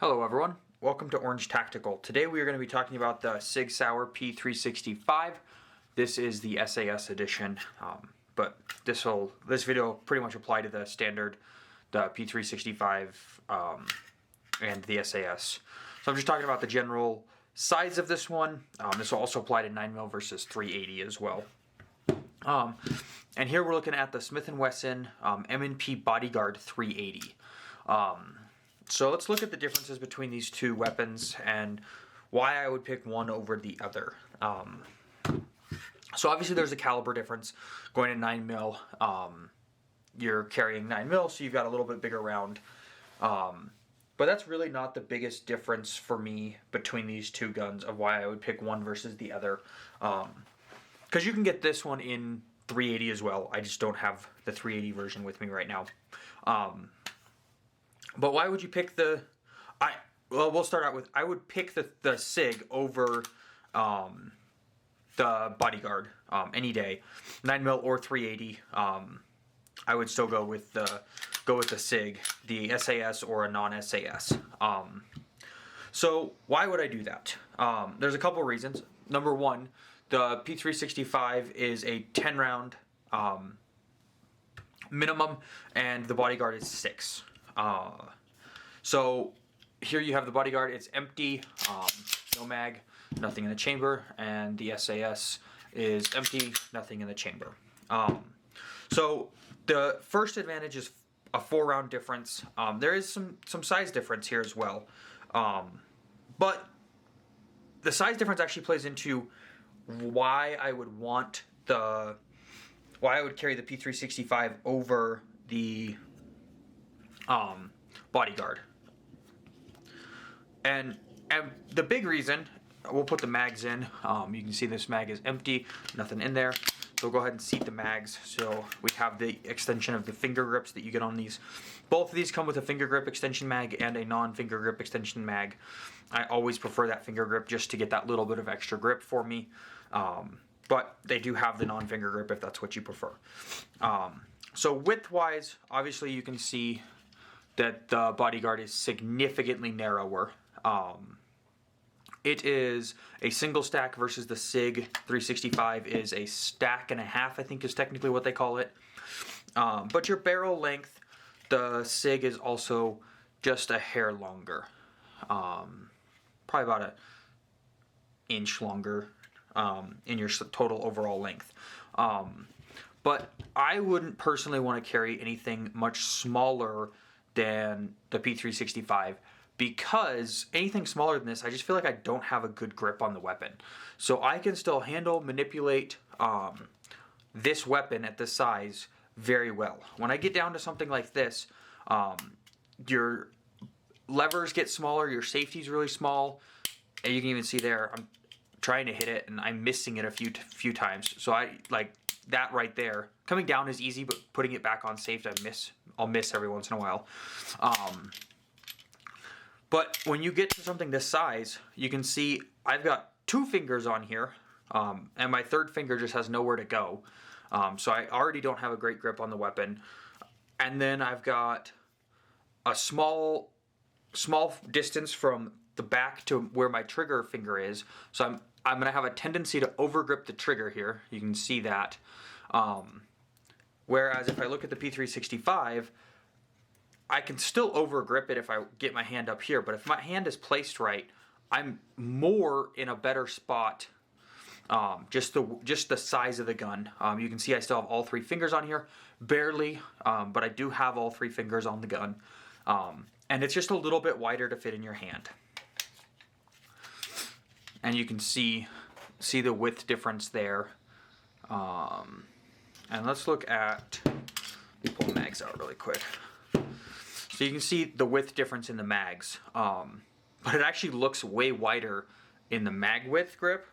Hello everyone, welcome to Orange Tactical. Today we are going to be talking about the Sig Sauer P365. This is the SAS edition, but this video will pretty much apply to the standard, the P365 and the SAS. So I'm just talking about the general size of this one. This will also apply to 9mm versus 380 as well. And here we're looking at the Smith & Wesson M&P Bodyguard 380. So let's look at the differences between these two weapons and why I would pick one over the other. So obviously there's a caliber difference. Going to 9mm, you're carrying 9mm, so you've got a little bit bigger round. But that's really not the biggest difference for me between these two guns of why I would pick one versus the other. Because you can get this one in 380 as well. I just don't have the 380 version with me right now. But why would you pick the... Well, we'll start out with... I would pick the SIG over the Bodyguard any day. 9mm or 380. I would still go with the SIG, the SAS or a non-SAS. So why would I do that? There's a couple reasons. Number one, the P365 is a 10-round minimum, and the Bodyguard is 6. So here you have the Bodyguard, it's empty, no mag, nothing in the chamber, and the SAS is empty, nothing in the chamber. So the first advantage is a 4-round difference. There is some size difference here as well, but the size difference actually plays into why I would carry the P365 over the Bodyguard. And the big reason, we'll put the mags in. You can see this mag is empty, nothing in there. So we'll go ahead and seat the mags. So we have the extension of the finger grips that you get on these. Both of these come with a finger grip extension mag and a non-finger grip extension mag. I always prefer that finger grip just to get that little bit of extra grip for me. But they do have the non-finger grip if that's what you prefer. So width-wise, obviously you can see that the Bodyguard is significantly narrower. It is a single stack versus the SIG 365 is a stack and a half, I think is technically what they call it. But your barrel length, the SIG is also just a hair longer. Probably about an inch longer in your total overall length. But I wouldn't personally want to carry anything much smaller than the P365, because anything smaller than this, I just feel like I don't have a good grip on the weapon. So I can still manipulate this weapon at this size very well. When I get down to something like this, your levers get smaller, your safety's really small, and you can even see there, I'm trying to hit it and I'm missing it a few times. So I like that right there. Coming down is easy, but putting it back on safe, I'll miss every once in a while. But when you get to something this size, you can see I've got 2 fingers on here, and my third finger just has nowhere to go. So I already don't have a great grip on the weapon. And then I've got a small distance from the back to where my trigger finger is. So I'm going to have a tendency to overgrip the trigger here. You can see that. Whereas if I look at the P365, I can still overgrip it if I get my hand up here. But if my hand is placed right, I'm more in a better spot. Just the size of the gun. You can see I still have all 3 fingers on here. Barely, but I do have all 3 fingers on the gun. And it's just a little bit wider to fit in your hand. And you can see the width difference there. And let's look at, let me pull the mags out really quick. So you can see the width difference in the mags. But it actually looks way wider in the mag width than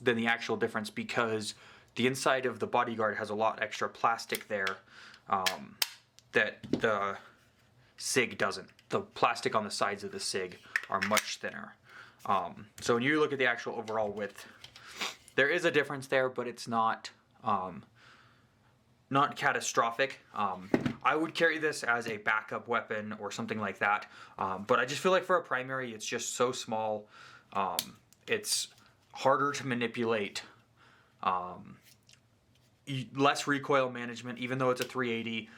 the actual difference, because the inside of the Bodyguard has a lot extra plastic there that the SIG doesn't. The plastic on the sides of the SIG are much thinner. So when you look at the actual overall width, there is a difference there, but it's not not catastrophic. I would carry this as a backup weapon or something like that. But I just feel like for a primary, it's just so small. It's harder to manipulate. Less recoil management, even though it's a 380.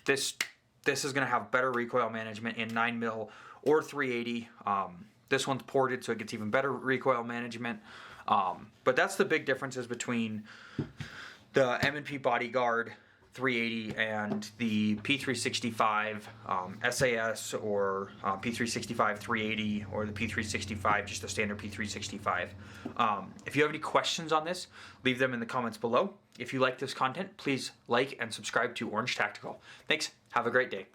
This is going to have better recoil management in 9mm or 380. This one's ported, so it gets even better recoil management. But that's the big differences between the M&P Bodyguard 380 and the P365 SAS or P365 380 or the P365, just the standard P365. If you have any questions on this, leave them in the comments below. If you like this content, please like and subscribe to Orange Tactical. Thanks. Have a great day.